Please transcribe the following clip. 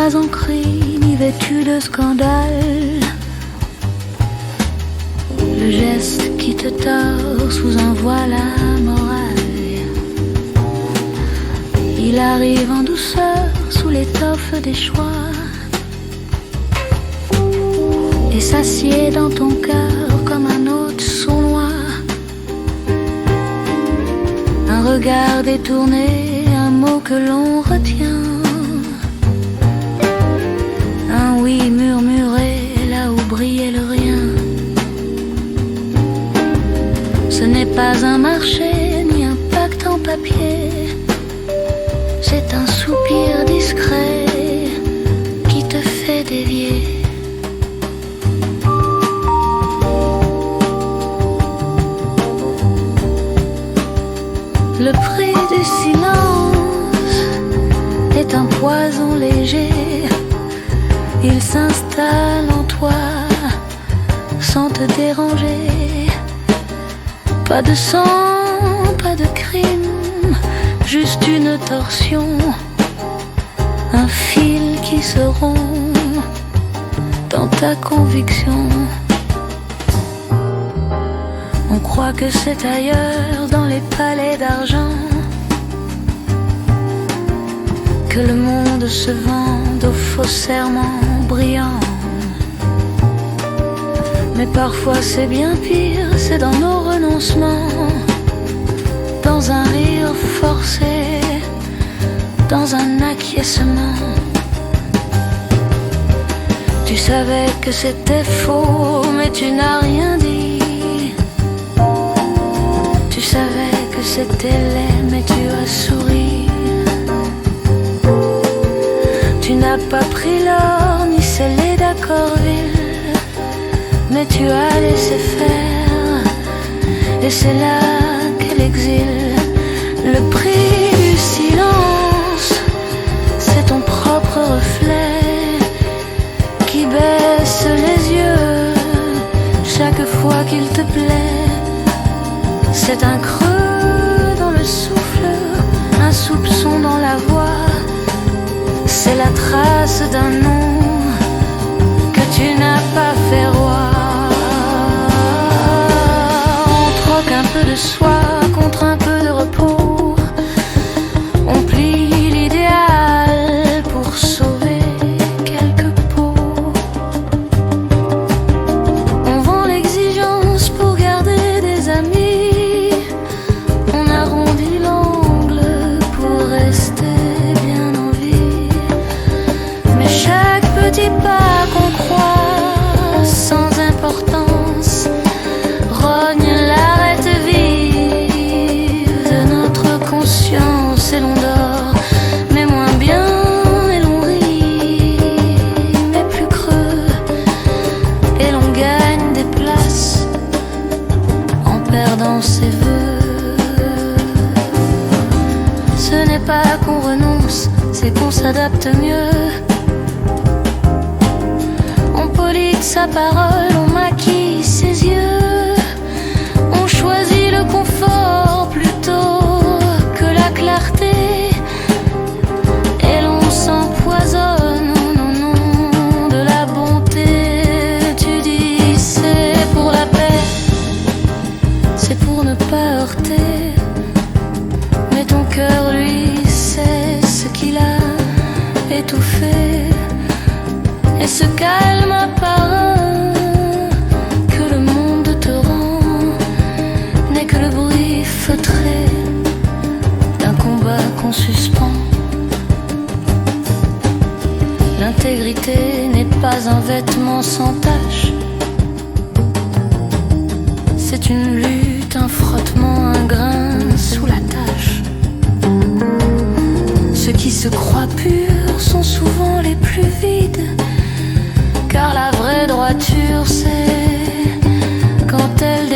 pas en cri ni vêtu de scandale. Le geste qui te tord sous un voile amoral. Il arrive en douceur sous l'étoffe des choix et s'assied dans ton cœur comme un hôte sournois. Un regard détourné, un mot que l'on retient, un oui murmuré là où brillait le rien. Ce n'est pas un marché ni un pacte en papier, c'est un soupir discret qui te fait dévier. Le prix du silence est un poison léger. Il s'installe en toi sans te déranger. Pas de sang, pas de crime, juste une torsion, un fil qui se rompt dans ta conviction. On croit que c'est ailleurs, dans les palais d'argent, que le monde se vende aux faux serments brillants. Mais parfois c'est bien pire, c'est dans nos renoncements, dans un rire forcé, dans un acquiescement. Tu savais que c'était faux, mais tu n'as rien dit. Tu savais que c'était laid, mais tu as souri. Tu n'as pas pris l'or, ni scellé d'Accorville, mais tu as laissé faire, et c'est là qu'est l'exil. Le prix du silence, c'est ton propre reflet qui baisse les yeux chaque fois qu'il te plaît. C'est un creux dans le souffle, un soupçon dans la voix. C'est la trace d'un nom que tu n'as pas fait roi. On troque un peu de soi contre un peu de repos. On plie l'idéal pour sauver quelques peaux. On vend l'exigence pour garder des amis. On arrondit l'angle pour rester bien en vie. Mais chaque petit pas qu'on croit sans importance rogne l'arête vive de notre conscience. Et l'on dort, mais moins bien, et l'on rit, mais plus creux. Et l'on gagne des places en perdant ses voeux. Ce n'est pas qu'on renonce, c'est qu'on s'adapte mieux. On polie sa parole, on maquille ses yeux. On choisit le confort plutôt que la clarté. Et l'on s'empoisonne, non, non, de la bonté. Tu dis c'est pour la paix, c'est pour ne pas heurter. Mais ton cœur, lui, sait ce qu'il a étouffé. Et ce calme apparent que le monde te rend n'est que le bruit feutré d'un combat qu'on suspend. L'intégrité n'est pas un vêtement sans tache. C'est une lutte, un frottement, un grain sous la tâche. Ceux qui se croient purs sont souvent les plus vides. Car la vraie droiture, c'est quand elle